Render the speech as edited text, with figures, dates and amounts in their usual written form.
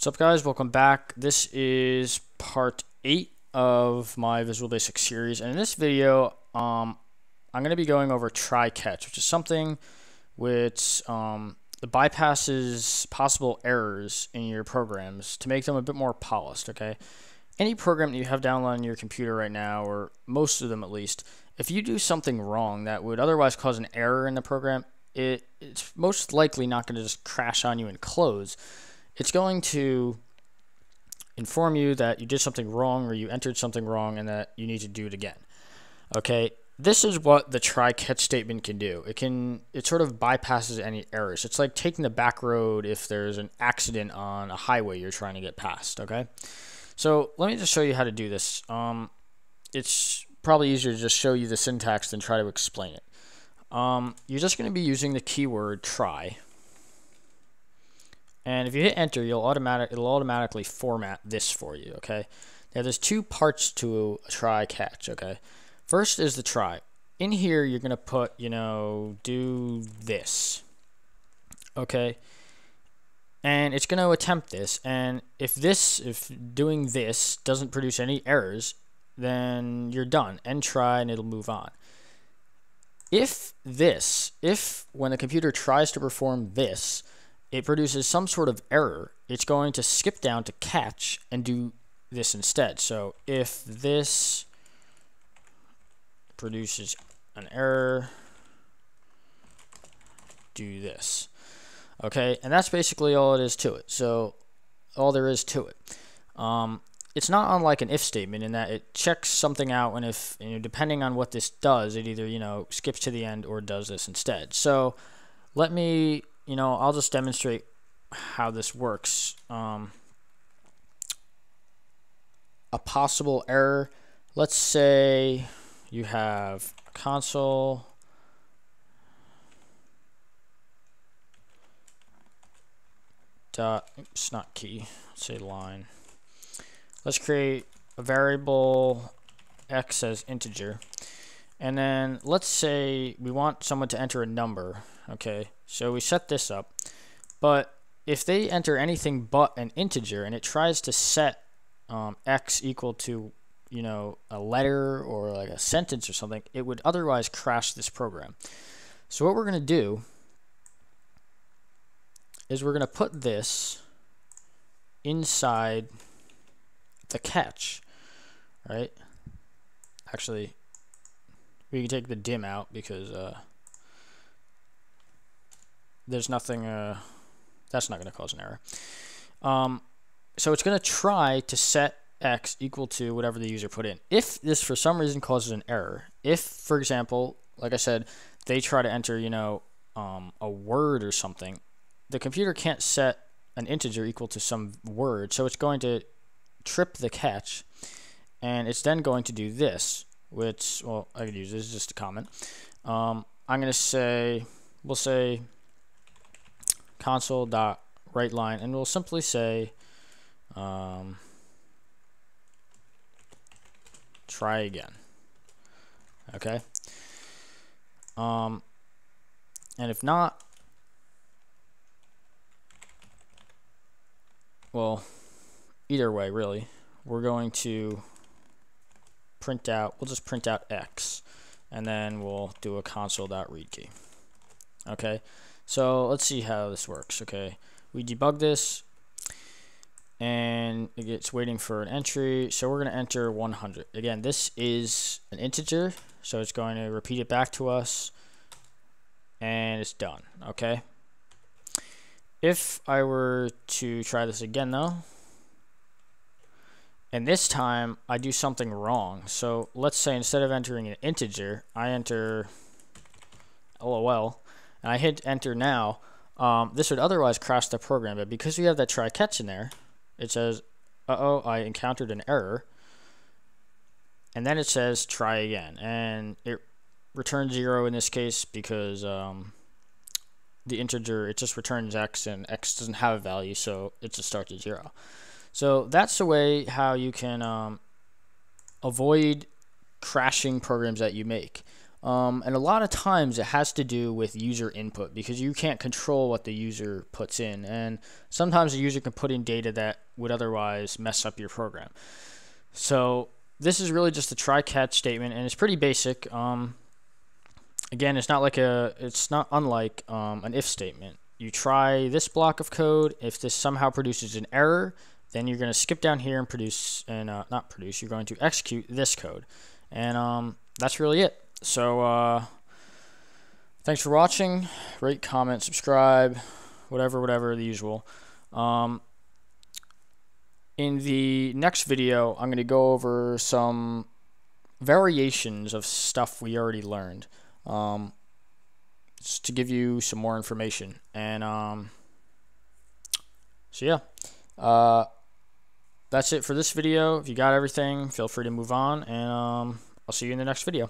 What's up, guys? Welcome back. This is part 8 of my Visual Basic series, and in this video I'm going to be going over try catch, which is something which bypasses possible errors in your programs to make them a bit more polished. Okay, any program that you have downloaded on your computer right now, or most of them at least, if you do something wrong that would otherwise cause an error in the program, it's most likely not going to just crash on you and close. It's going to inform you that you did something wrong, or you entered something wrong, and that you need to do it again. Okay, this is what the try catch statement can do. It sort of bypasses any errors. It's like taking the back road if there's an accident on a highway you're trying to get past. Okay, so let me just show you how to do this. It's probably easier to just show you the syntax than try to explain it. You're just going to be using the keyword try. And if you hit enter, it'll automatically format this for you. Okay. Now there's two parts to a try catch. Okay. First is the try. In here, you're gonna put, do this. Okay. And it's gonna attempt this. And if doing this doesn't produce any errors, then you're done. End try, and it'll move on. If when the computer tries to perform this, it produces some sort of error, it's going to skip down to catch and do this instead. So if this produces an error, do this. Okay, and that's basically all it is to it. So all there is to it. It's not unlike an if statement in that it checks something out, and if depending on what this does, it either skips to the end or does this instead. So let me I'll just demonstrate how this works. A possible error, let's say you have console dot, oops, not key, let's say line. Let's create a variable x as integer, and then let's say we want someone to enter a number. Okay, so we set this up, but if they enter anything but an integer and it tries to set x equal to a letter or like a sentence or something, it would otherwise crash this program. So what we're going to do is we're going to put this inside the catch, right? Actually, we can take the dim out because there's nothing, that's not going to cause an error. So it's going to try to set x equal to whatever the user put in. If this for some reason causes an error, if, for example, like I said, they try to enter, a word or something, the computer can't set an integer equal to some word, so it's going to trip the catch, and it's then going to do this, which, well, I could use this as just a comment. I'm going to say, we'll say console dot write line, and we'll simply say try again. Okay, and if not, well, either way, really, we're going to print out, we'll just print out x, and then we'll do a console.read key. Okay, so let's see how this works. Okay, we debug this, and it's waiting for an entry, so we're going to enter 100. Again, this is an integer, so it's going to repeat it back to us, and it's done. Okay, if I were to try this again though, and this time I do something wrong, so let's say instead of entering an integer, I enter LOL, and I hit enter now, this would otherwise crash the program, but because we have that try catch in there, it says, uh-oh, I encountered an error, and then it says try again, and it returns 0 in this case because the integer, it just returns x, and x doesn't have a value, so it just starts at 0. So that's the way how you can avoid crashing programs that you make. And a lot of times it has to do with user input because you can't control what the user puts in. And sometimes the user can put in data that would otherwise mess up your program. So this is really just a try catch statement, and it's pretty basic. Again, it's not unlike an if statement. You try this block of code. If this somehow produces an error, then you're going to skip down here and you're going to execute this code. And that's really it. So thanks for watching. Rate, comment, subscribe, whatever, the usual. In the next video, I'm going to go over some variations of stuff we already learned, just to give you some more information. And so yeah, that's it for this video. If you got everything, feel free to move on, and I'll see you in the next video.